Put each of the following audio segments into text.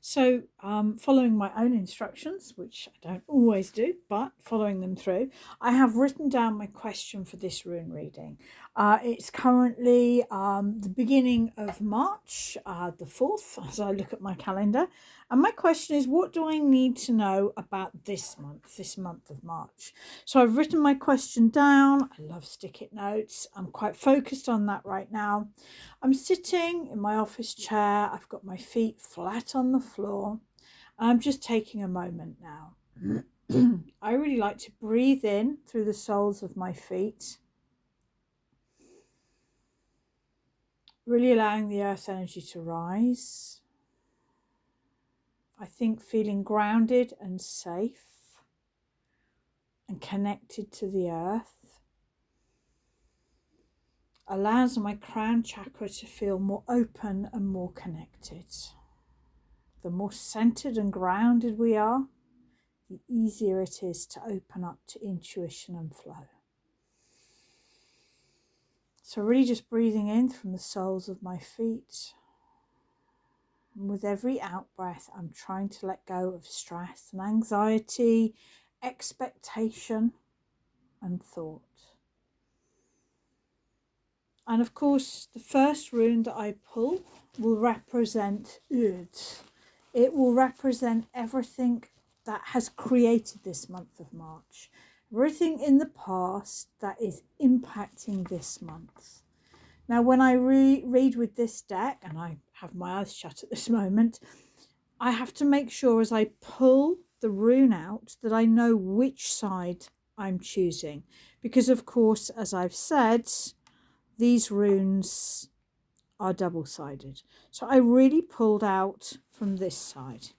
So, following my own instructions, which I don't always do, but following them through, I have written down my question for this rune reading. It's currently the beginning of March, the 4th, as I look at my calendar. And my question is, what do I need to know about this month of March? So I've written my question down. I love stick-it notes. I'm quite focused on that right now. I'm sitting in my office chair. I've got my feet flat on the floor. And I'm just taking a moment now. I really like to breathe in through the soles of my feet, really allowing the earth energy to rise. I think feeling grounded and safe and connected to the earth allows my crown chakra to feel more open and more connected. The more centered and grounded we are, the easier it is to open up to intuition and flow. So really just breathing in from the soles of my feet. And with every out breath, I'm trying to let go of stress and anxiety, expectation and thought. And of course, the first rune that I pull will represent Ud. It will represent everything that has created this month of March. Everything in the past that is impacting this month. Now, when I read with this deck, and I have my eyes shut at this moment, I have to make sure as I pull the rune out that I know which side I'm choosing. Because, of course, as I've said, these runes are double-sided. So I really pulled out from this side.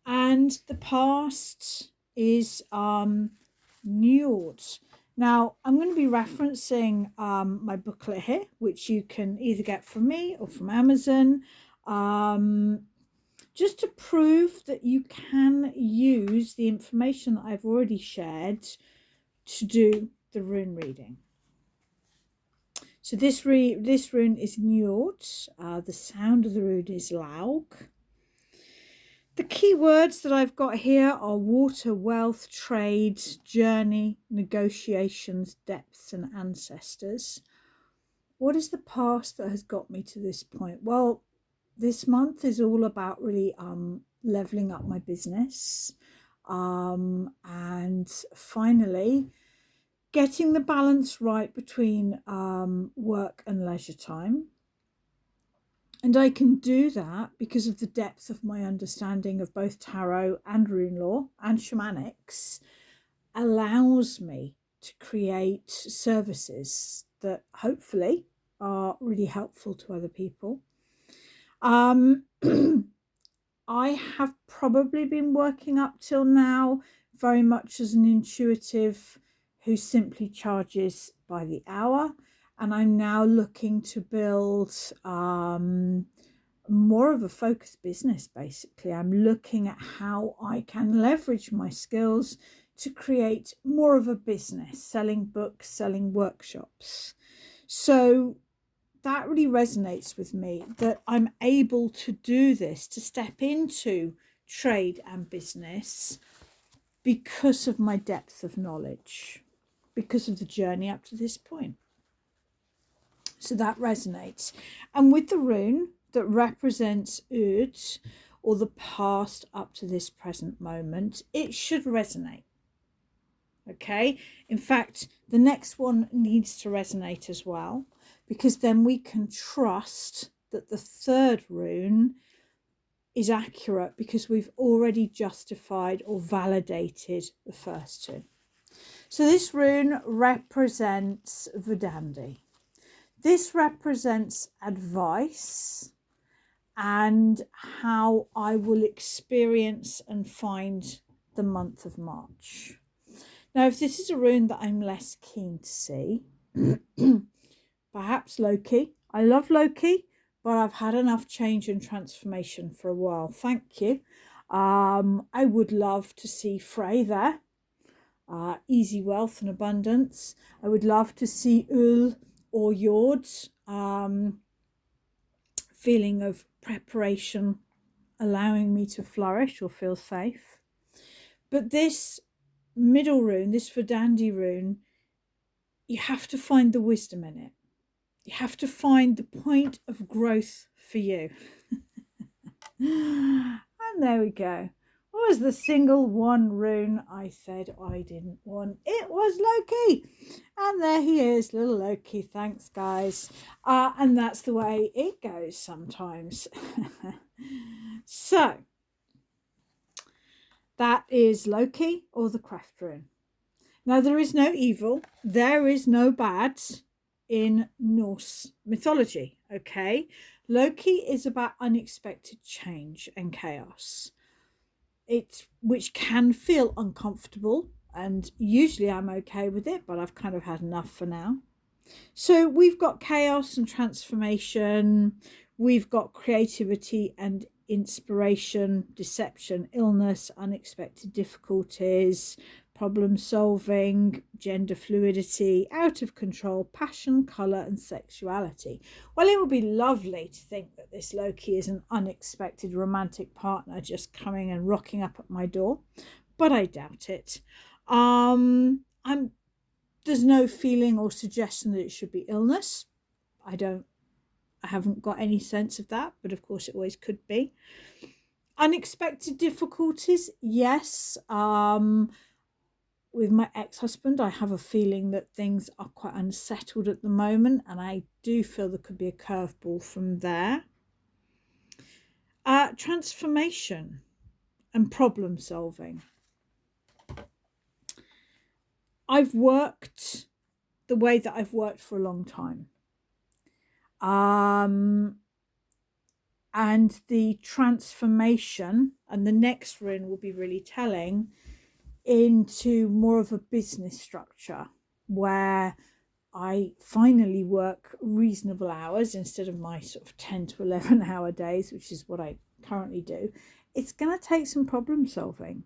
And the past is Njord. Now, I'm going to be referencing my booklet here, which you can either get from me or from Amazon, just to prove that you can use the information that I've already shared to do the rune reading. So this rune is Njord. The sound of the rune is Laug. The key words that I've got here are water, wealth, trade, journey, negotiations, depths and ancestors. What is the past that has got me to this point? Well, this month is all about really leveling up my business and finally getting the balance right between work and leisure time. And I can do that because of the depth of my understanding of both tarot and rune law and shamanics allows me to create services that hopefully are really helpful to other people. I have probably been working up till now very much as an intuitive who simply charges by the hour. And I'm now looking to build more of a focused business, basically. I'm looking at how I can leverage my skills to create more of a business, selling books, selling workshops. So that really resonates with me, that I'm able to do this, to step into trade and business because of my depth of knowledge, because of the journey up to this point. So that resonates. And with the rune that represents Ud, or the past up to this present moment, it should resonate. Okay, in fact, the next one needs to resonate as well, because then we can trust that the third rune is accurate because we've already justified or validated the first two. So this rune represents Verdandi. This represents advice and how I will experience and find the month of March. Now, if this is a rune that I'm less keen to see, perhaps Loki. I love Loki, but I've had enough change and transformation for a while. Thank you. I would love to see Frey there. Easy wealth and abundance. I would love to see Ul or Jord feeling of preparation, allowing me to flourish or feel safe. But this middle rune, this Verdandi rune, you have to find the wisdom in it. You have to find the point of growth for you. And there we go. What was the single one rune I said I didn't want? It was Loki. And there he is, little Loki. Thanks, guys. And that's the way it goes sometimes. So, that is Loki or the craft rune. Now, there is no evil. There is no bad in Norse mythology, okay? Loki is about unexpected change and chaos. Which can feel uncomfortable, and usually I'm okay with it, but I've kind of had enough for now. So we've got chaos and transformation, we've got creativity and inspiration, deception, illness, unexpected difficulties, problem solving, gender fluidity, out of control, passion, colour and sexuality. Well, it would be lovely to think that this Loki is an unexpected romantic partner just coming and rocking up at my door, but I doubt it. There's no feeling or suggestion that it should be illness. I haven't got any sense of that, but of course it always could be. Unexpected difficulties, yes. With my ex-husband, I have a feeling that things are quite unsettled at the moment, and I do feel there could be a curveball from there. Transformation and problem solving. I've worked the way that I've worked for a long time. And the transformation, and the next rune will be really telling, into more of a business structure where I finally work reasonable hours instead of my sort of 10 to 11 hour days, which is what I currently do. It's going to take some problem solving.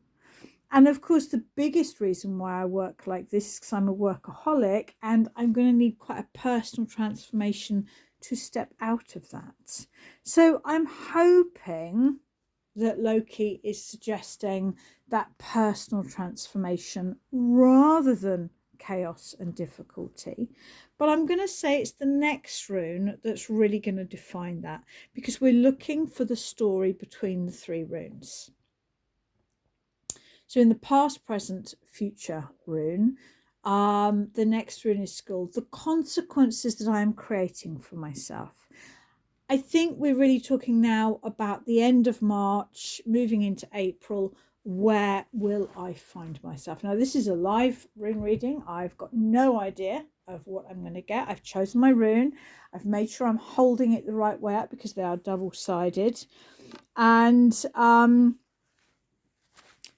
And of course, the biggest reason why I work like this is because I'm a workaholic, and I'm going to need quite a personal transformation to step out of that. So I'm hoping that Loki is suggesting that personal transformation rather than chaos and difficulty. But I'm going to say it's the next rune that's really going to define that, because we're looking for the story between the three runes. So in the past, present, future rune, the next rune is called the consequences that I am creating for myself. I think we're really talking now about the end of March, moving into April. Where will I find myself? Now, this is a live rune reading. I've got no idea of what I'm going to get. I've chosen my rune. I've made sure I'm holding it the right way up because they are double-sided. And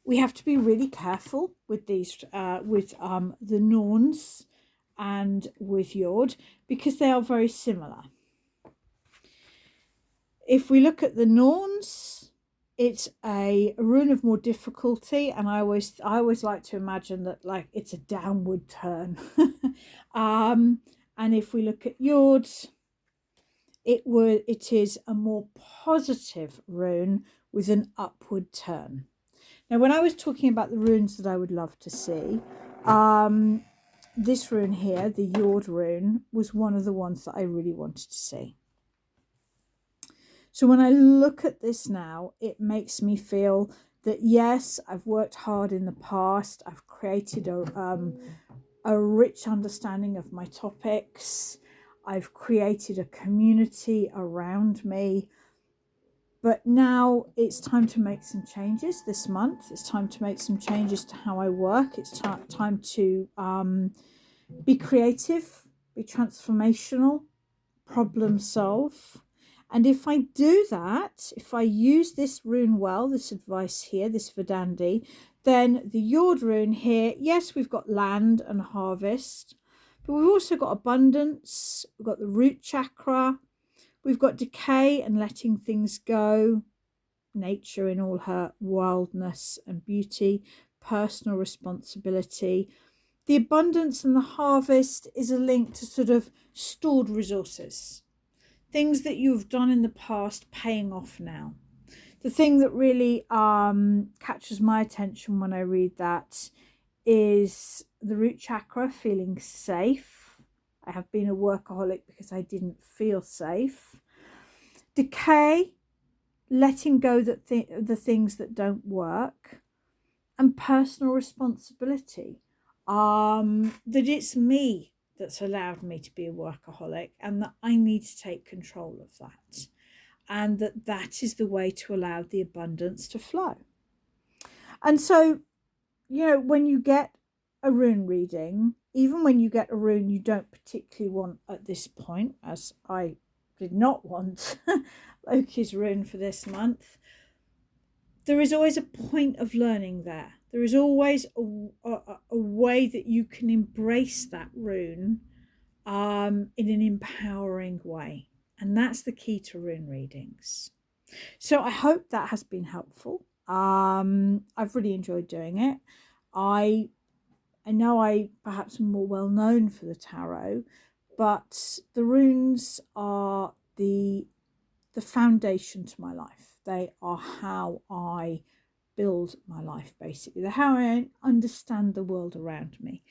we have to be really careful with these, the Norns and with Jord, because they are very similar. If we look at the Norns, it's a rune of more difficulty, and I always like to imagine that like it's a downward turn. And if we look at Jord, it is a more positive rune with an upward turn. Now, when I was talking about the runes that I would love to see, this rune here, the Jord rune, was one of the ones that I really wanted to see. So when I look at this now, it makes me feel that, yes, I've worked hard in the past. I've created a rich understanding of my topics. I've created a community around me. But now it's time to make some changes this month. It's time to make some changes to how I work. It's time to be creative, be transformational, problem solve. And if I do that, if I use this rune well, this advice here, this Verdandi, then the Jord rune here, yes, we've got land and harvest, but we've also got abundance. We've got the root chakra. We've got decay and letting things go, nature in all her wildness and beauty, personal responsibility. The abundance and the harvest is a link to sort of stored resources. things that you've done in the past paying off now. The thing that really catches my attention when I read that is the root chakra, feeling safe. I have been a workaholic because I didn't feel safe. Decay, letting go that the things that don't work. And personal responsibility, that it's me that's allowed me to be a workaholic, and that I need to take control of that, and that is the way to allow the abundance to flow. And so, when you get a rune reading, even when you get a rune you don't particularly want at this point, as I did not want Loki's rune for this month, there is always a point of learning there. There is always a way that you can embrace that rune in an empowering way. And that's the key to rune readings. So I hope that has been helpful. I've really enjoyed doing it. I know I perhaps am more well known for the tarot, but the runes are the foundation to my life. They are how I build my life, basically. They're how I understand the world around me.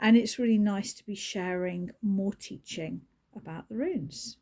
And it's really nice to be sharing more teaching about the runes.